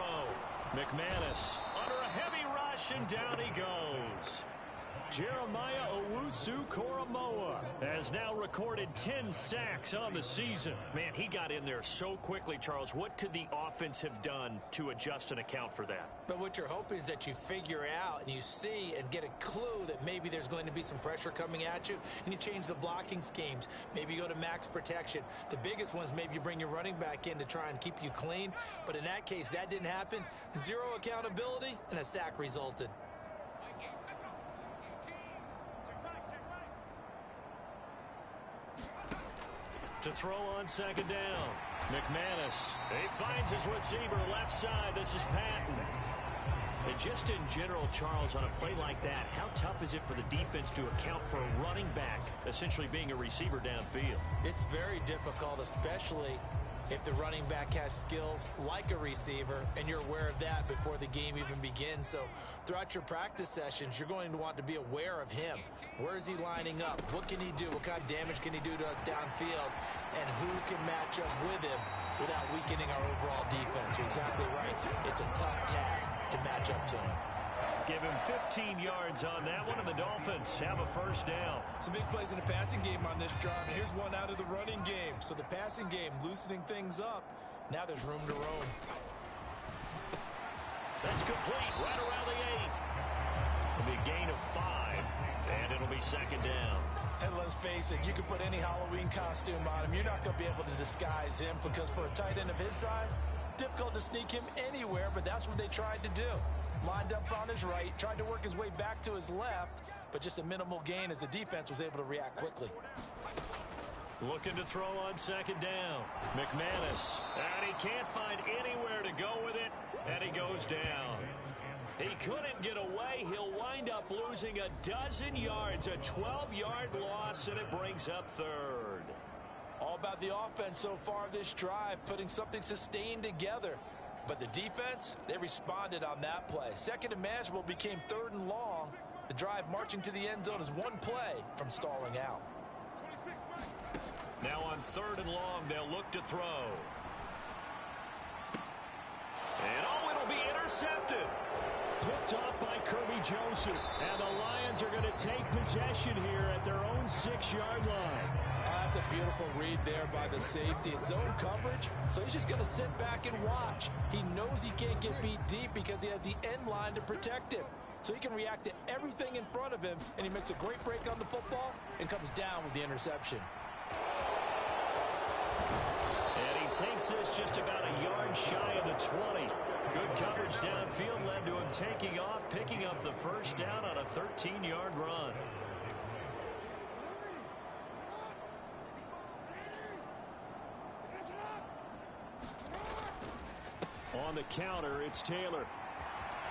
S2: McManus under a heavy rush, and down he goes. Jeremiah Owusu-Koramoah has now recorded 10 sacks on the season. Man, he got in there so quickly, Charles. What could the offense have done to adjust and account for that?
S3: But what you're hoping is that you figure out and you see and get a clue that maybe there's going to be some pressure coming at you, and you change the blocking schemes. Maybe you go to max protection. The biggest one is maybe you bring your running back in to try and keep you clean. But in that case, that didn't happen. Zero accountability, and a sack resulted.
S2: To throw on 2nd down. McManus. He finds his receiver left side. This is Patton. And just in general, Charles, on a play like that, how tough is it for the defense to account for a running back essentially being a receiver downfield?
S3: It's very difficult, especially if the running back has skills like a receiver, and you're aware of that before the game even begins. So throughout your practice sessions, you're going to want to be aware of him. Where is he lining up? What can he do? What kind of damage can he do to us downfield? And who can match up with him without weakening our overall defense? You're exactly right. It's a tough task to match up to him.
S2: Give him 15 yards on that one, and the Dolphins have a 1st down.
S3: Some big plays in the passing game on this drive, and here's one out of the running game. So the passing game loosening things up. Now there's room to roam.
S2: That's complete right around the 8. It'll be a gain of 5, and it'll be 2nd down.
S3: And let's face it, you can put any Halloween costume on him. You're not going to be able to disguise him, because for a tight end of his size, difficult to sneak him anywhere, but that's what they tried to do. Lined up on his right, tried to work his way back to his left, but just a minimal gain as the defense was able to react quickly.
S2: Looking to throw on 2nd down. McManus, and he can't find anywhere to go with it, and he goes down. He couldn't get away. He'll wind up losing a dozen yards, a 12-yard loss, and it brings up 3rd.
S3: All about the offense so far this drive, putting something sustained together. But the defense, they responded on that play. 2nd and manageable became 3rd and long. The drive marching to the end zone is one play from stalling out.
S2: Now on 3rd and long, they'll look to throw. And it'll be intercepted.
S4: Picked off by Kirby Joseph. And the Lions are going to take possession here at their own 6-yard line.
S3: That's a beautiful read there by the safety. It's zone coverage, so he's just going to sit back and watch. He knows he can't get beat deep because he has the end line to protect him. So he can react to everything in front of him, and he makes a great break on the football and comes down with the interception.
S2: And he takes this just about a yard shy of the 20. Good coverage downfield led to him taking off, picking up the 1st down on a 13-yard run. On the counter, it's Taylor.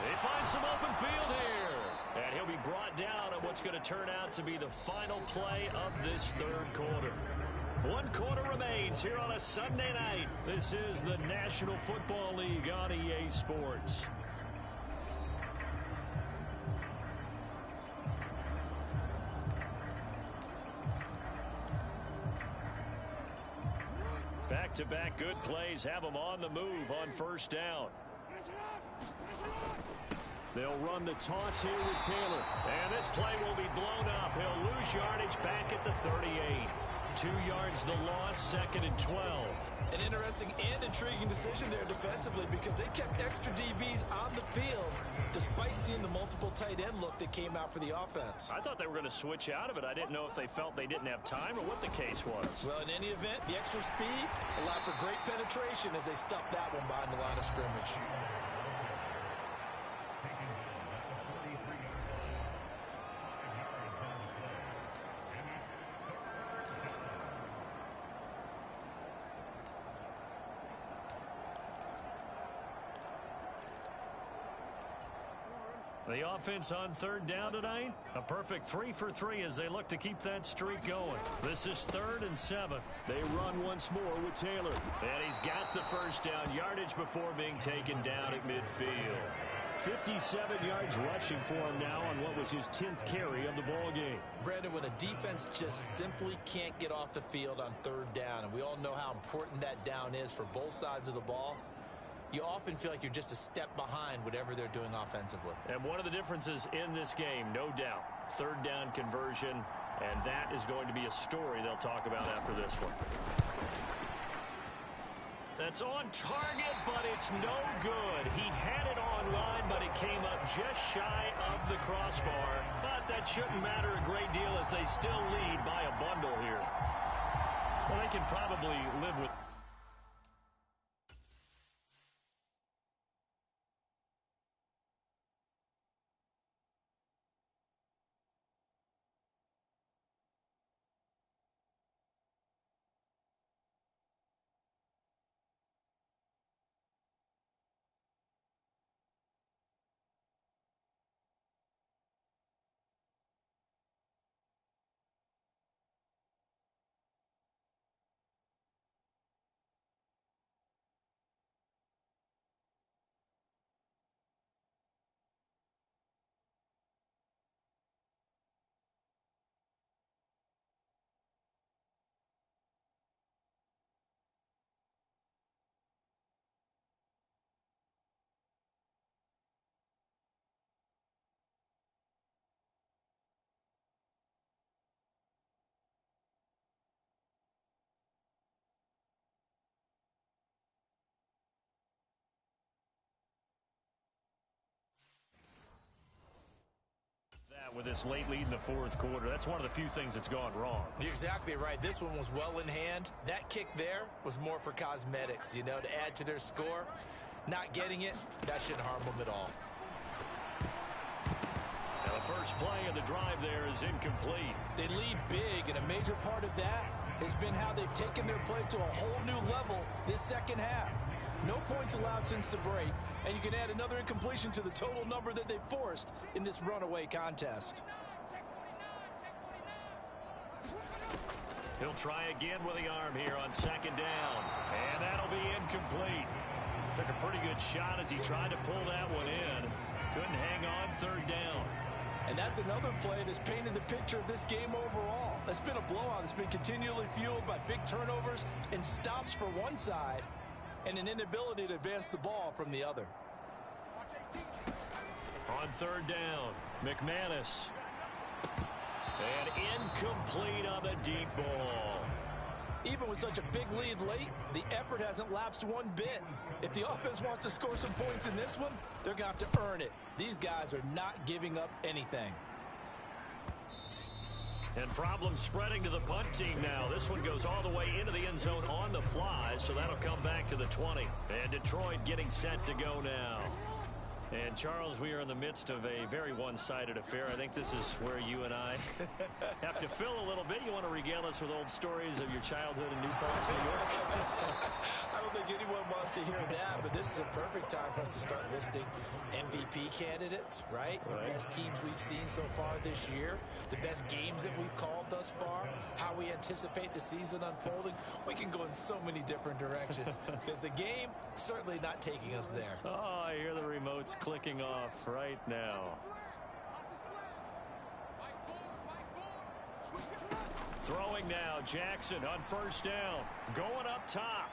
S2: They find some open field here. And he'll be brought down on what's going to turn out to be the final play of this 3rd quarter. 1 quarter remains here on a Sunday night. This is the National Football League on EA Sports. Back-to-back good plays have them on the move on 1st down. They'll run the toss here with Taylor. And this play will be blown up. He'll lose yardage back at the 38. 2 yards the loss, 2nd and 12.
S3: An interesting and intriguing decision there defensively because they kept extra DBs on the field despite seeing the multiple tight end look that came out for the offense.
S2: I thought they were going to switch out of it. I didn't know if they felt they didn't have time or what the case was.
S3: Well, in any event, the extra speed allowed for great penetration as they stuffed that one behind the line of scrimmage.
S2: The offense on 3rd down tonight, a perfect 3 for 3 as they look to keep that streak going. This is 3rd and 7.
S4: They run once more with Taylor.
S2: And he's got the first down yardage before being taken down at midfield.
S4: 57 yards rushing for him now on what was his 10th carry of the ball game.
S3: Brandon, when a defense just simply can't get off the field on 3rd down, and we all know how important that down is for both sides of the ball, you often feel like you're just a step behind whatever they're doing offensively.
S2: And one of the differences in this game, no doubt, 3rd down conversion, and that is going to be a story they'll talk about after this one. That's on target, but it's no good. He had it online, but it came up just shy of the crossbar. But that shouldn't matter a great deal as they still lead by a bundle here. Well, they can probably live with with this late lead in the 4th quarter. That's one of the few things that's gone wrong.
S3: You're exactly right. This one was well in hand. That kick there was more for cosmetics, you know, to add to their score. Not getting it, that shouldn't harm them at all.
S2: Now the first play of the drive there is incomplete.
S3: They lead big, and a major part of that has been how they've taken their play to a whole new level this second half. No points allowed since the break, and you can add another incompletion to the total number that they forced in this runaway contest.
S2: He'll try again with the arm here on 2nd down, and that'll be incomplete. Took a pretty good shot as he tried to pull that one in. Couldn't hang on 3rd down.
S3: And that's another play that's painted the picture of this game overall. It's been a blowout. It's been continually fueled by big turnovers and stops for one side and an inability to advance the ball from the other.
S2: On 3rd down, McManus. And incomplete on the deep ball.
S3: Even with such a big lead late, the effort hasn't lapsed one bit. If the offense wants to score some points in this one, they're going to have to earn it. These guys are not giving up anything.
S2: And problems spreading to the punt team now. This one goes all the way into the end zone on the fly, so that'll come back to the 20. And Detroit getting set to go now. And, Charles, we are in the midst of a very one-sided affair. I think this is where you and I have to fill a little bit. You want to regale us with old stories of your childhood in New Paltz, New York?
S3: I don't think anyone wants to hear that, but this is a perfect time for us to start listing MVP candidates, right? The best teams we've seen so far this year, the best games that we've called thus far, how we anticipate the season unfolding. We can go in so many different directions because the game certainly not taking us there.
S2: Oh, I hear the remotes clicking off right now. Throwing now, Jackson on 1st down, going up top.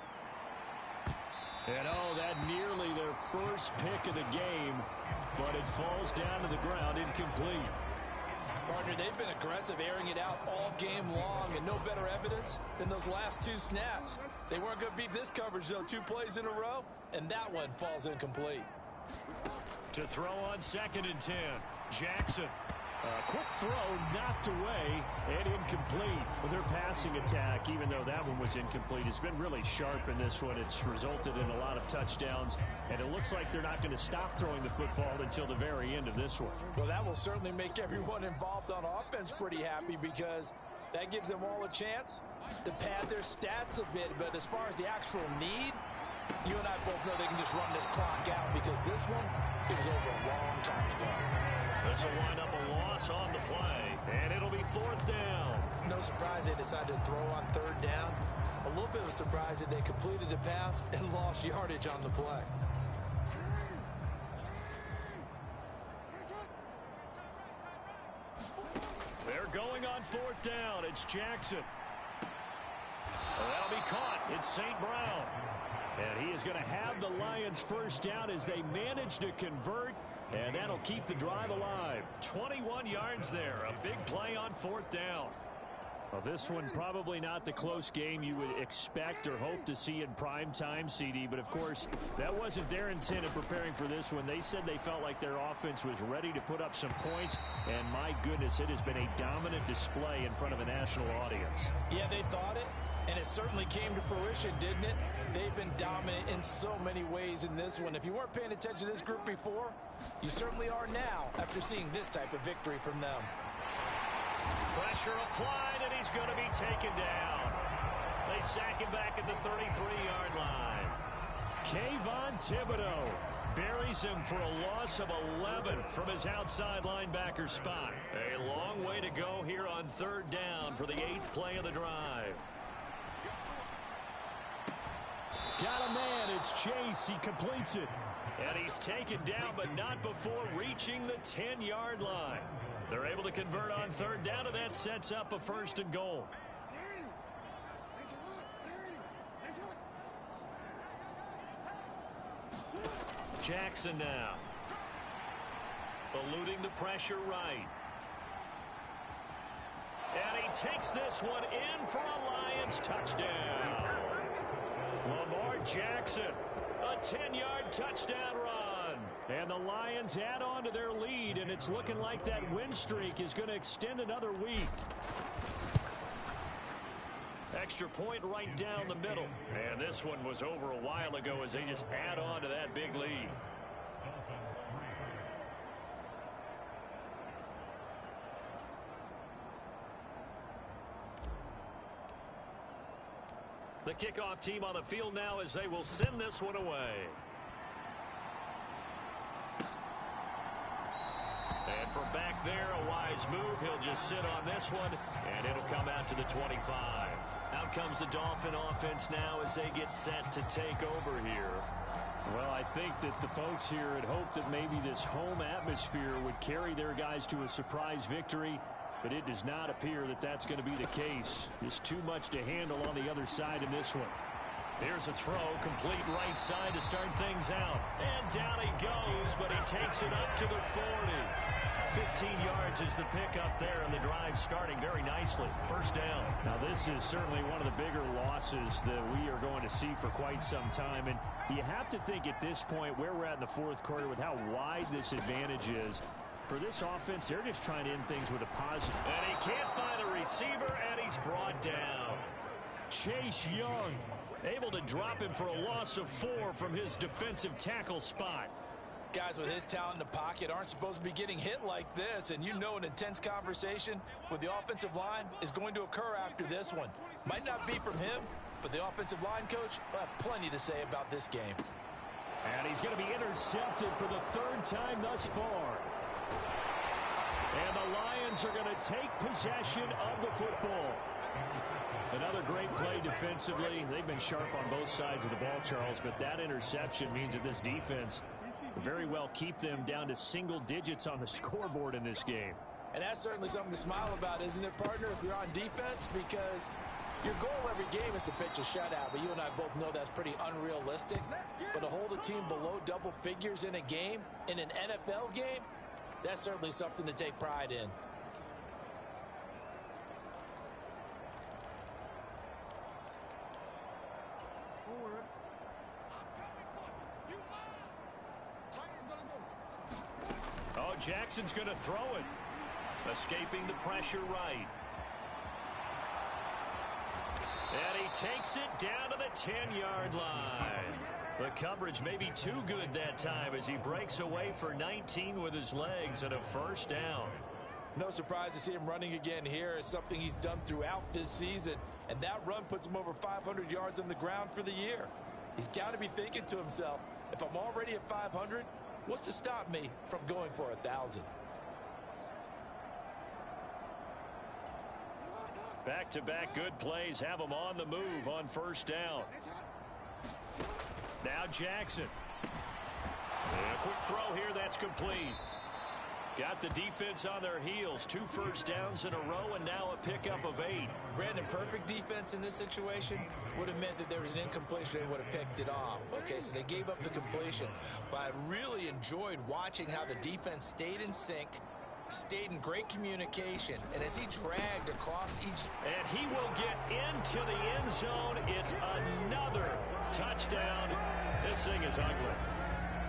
S2: And oh, that nearly their first pick of the game, but it falls down to the ground incomplete.
S3: Partner, they've been aggressive, airing it out all game long, and no better evidence than those last 2 snaps. They weren't going to beat this coverage, though, 2 plays in a row, and that one falls incomplete.
S2: To throw on 2nd and 10, Jackson. A quick throw knocked away and incomplete. But their passing attack, even though that one was incomplete, has been really sharp in this one. It's resulted in a lot of touchdowns, and it looks like they're not going to stop throwing the football until the very end of this one.
S3: Well, that will certainly make everyone involved on offense pretty happy, because that gives them all a chance to pad their stats a bit. But as far as the actual need, you and I both know they can just run this clock out, because this one, it was over a long time ago.
S2: This will wind up a loss on the play, and it'll be 4th down.
S3: No surprise they decided to throw on 3rd down. A little bit of a surprise that they completed the pass and lost yardage on the play.
S2: They're going on 4th down. It's Jackson. That'll be caught. It's St. Brown. And he is going to have the Lions 1st down as they manage to convert. And that'll keep the drive alive. 21 yards there. A big play on 4th down. Well, this one probably not the close game you would expect or hope to see in prime time, CD. But, of course, that wasn't their intent in preparing for this one. They said they felt like their offense was ready to put up some points. And, my goodness, it has been a dominant display in front of a national audience.
S3: Yeah, they thought it. And it certainly came to fruition, didn't it? They've been dominant in so many ways in this one. If you weren't paying attention to this group before, you certainly are now after seeing this type of victory from them.
S2: Pressure applied, and he's going to be taken down. They sack him back at the 33-yard line. Kayvon Thibodeau buries him for a loss of 11 from his outside linebacker spot. A long way to go here on 3rd down for the 8th play of the drive. Got a man. It's Chase. He completes it. And he's taken down, but not before reaching the 10-yard line. They're able to convert on 3rd down, and that sets up a 1st and goal. Jackson now. Eluding the pressure right. And he takes this one in for a Lions touchdown. Lamar Jackson, a 10-yard touchdown run. And the Lions add on to their lead, and it's looking like that win streak is going to extend another week. Extra point right down the middle. And this one was over a while ago as they just add on to that big lead. The kickoff team on the field now as they will send this one away. And from back there, a wise move. He'll just sit on this one, and it'll come out to the 25. Out comes the Dolphin offense now as they get set to take over here. Well, I think that the folks here had hoped that maybe this home atmosphere would carry their guys to a surprise victory. But it does not appear that that's going to be the case. Just too much to handle on the other side in this one. Here's a throw, complete right side to start things out. And down he goes, but he takes it up to the 40. 15 yards is the pickup there, and the drive starting very nicely. 1st down. Now, this is certainly one of the bigger losses that we are going to see for quite some time. And you have to think at this point where we're at in the 4th quarter with how wide this advantage is. For this offense, they're just trying to end things with a positive. And he can't find a receiver, and he's brought down. Chase Young able to drop him for a loss of 4 from his defensive tackle spot.
S3: Guys with his talent in the pocket aren't supposed to be getting hit like this, and you know an intense conversation with the offensive line is going to occur after this one. Might not be from him, but the offensive line coach will have plenty to say about this game.
S2: And he's going to be intercepted for the 3rd time thus far. And the Lions are going to take possession of the football. Another great play defensively. They've been sharp on both sides of the ball, Charles, but that interception means that this defense will very well keep them down to single digits on the scoreboard in this game.
S3: And that's certainly something to smile about, isn't it, partner, if you're on defense? Because your goal every game is to pitch a shutout, but you and I both know that's pretty unrealistic. But to hold a team below double figures in a game, in an NFL game, that's certainly something to take pride in.
S2: Jackson's going to throw it. Escaping the pressure right. And he takes it down to the 10-yard line. The coverage may be too good that time as he breaks away for 19 with his legs and a first down.
S3: No surprise to see him running again here. It's something he's done throughout this season. And that run puts him over 500 yards on the ground for the year. He's got to be thinking to himself, if I'm already at 500, what's to stop me from going for 1,000?
S2: Back-to-back good plays have him on the move on first down. Now Jackson. And a quick throw here that's complete. Got the defense on their heels. 2 first downs in a row and now a pickup of 8.
S3: Brandon, perfect defense in this situation would have meant that there was an incompletion. They would have picked it off. Okay, so they gave up the completion. But I really enjoyed watching how the defense stayed in sync, stayed in great communication, and as he dragged across each...
S2: And he will get into the end zone. It's another touchdown. This thing is ugly.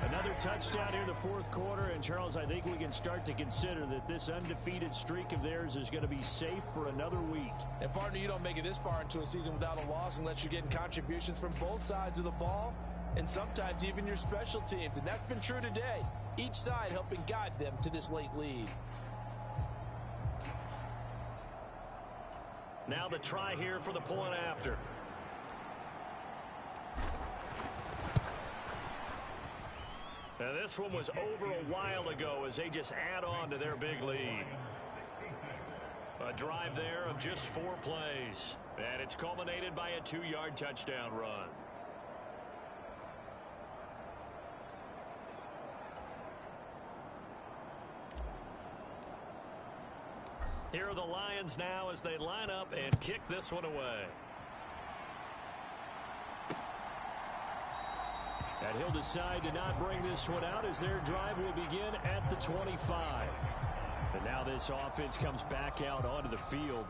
S4: Another touchdown here in the fourth quarter, and Charles, I think we can start to consider that this undefeated streak of theirs is going to be safe for another week.
S3: And partner, you don't make it this far into a season without a loss unless you're getting contributions from both sides of the ball, and sometimes even your special teams, and that's been true today. Each side helping guide them to this late lead.
S2: Now the try here for the point after. Now this one was over a while ago as they just add on to their big lead. A drive there of just 4 plays. And it's culminated by a 2-yard touchdown run. Here are the Lions now as they line up and kick this one away.
S4: And he'll decide to not bring this one out as their drive will begin at the 25. And now this offense comes back out onto the field.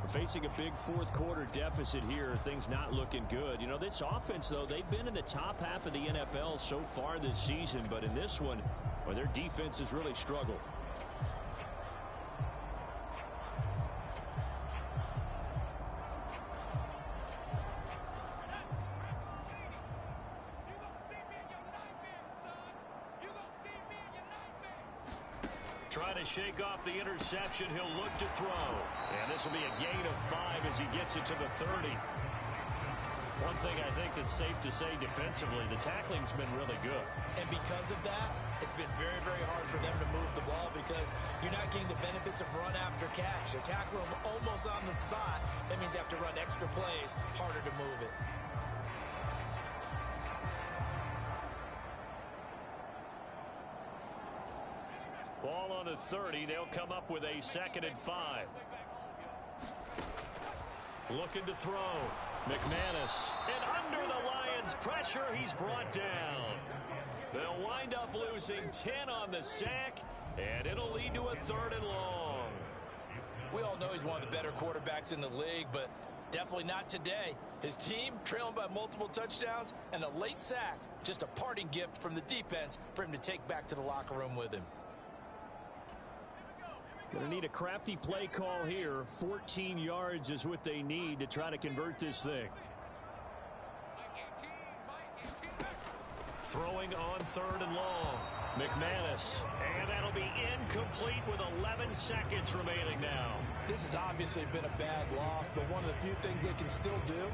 S4: We're facing a big fourth quarter deficit here. Things not looking good. You know, this offense, though, they've been in the top half of the NFL so far this season. But in this one, well, their defense has really struggled.
S2: Trying to shake off the interception. He'll look to throw. And this will be a gain of 5 as he gets it to the 30. One thing I think that's safe to say defensively, the tackling's been really good.
S3: And because of that, it's been very, very hard for them to move the ball because you're not getting the benefits of run after catch. They're tackling them almost on the spot. That means you have to run extra plays, harder to move it.
S2: Ball on the 30. They'll come up with a 2nd and 5. Looking to throw. McManus. And under the Lions' pressure, he's brought down. They'll wind up losing 10 on the sack, and it'll lead to a 3rd and long.
S3: We all know he's one of the better quarterbacks in the league, but definitely not today. His team trailing by multiple touchdowns and a late sack. Just a parting gift from the defense for him to take back to the locker room with him.
S4: Going to need a crafty play call here. 14 yards is what they need to try to convert this thing.
S2: Throwing on 3rd and long. McManus. And that'll be incomplete with 11 seconds remaining now.
S3: This has obviously been a bad loss, but one of the few things they can still do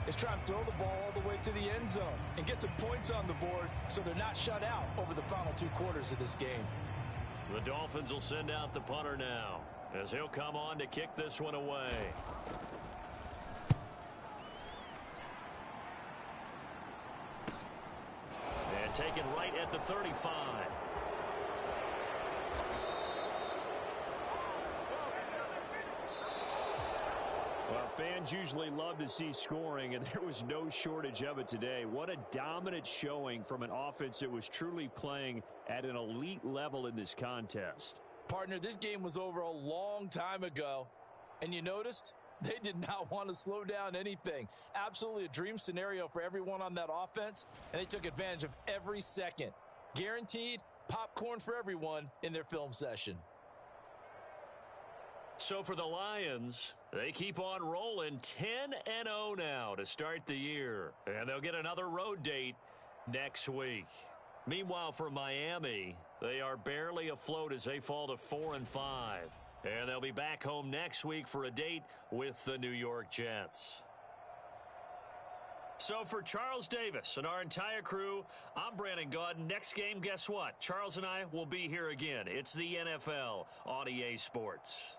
S3: is try and throw the ball all the way to the end zone and get some points on the board so they're not shut out over the final 2 quarters of this game.
S2: The Dolphins will send out the punter now as he'll come on to kick this one away. And taken right at the 35.
S4: Well, fans usually love to see scoring, and there was no shortage of it today. What a dominant showing from an offense that was truly playing at an elite level in this contest.
S3: Partner, this game was over a long time ago, and you noticed they did not want to slow down anything. Absolutely a dream scenario for everyone on that offense, and they took advantage of every second. Guaranteed Popcorn for everyone in their film session.
S2: So for the Lions, they keep on rolling 10-0 now to start the year. And they'll get another road date next week. Meanwhile, for Miami, they are barely afloat as they fall to 4-5. And they'll be back home next week for a date with the New York Jets. So for Charles Davis and our entire crew, I'm Brandon Gaudin. Next game, guess what? Charles and I will be here again. It's the NFL on EA Sports.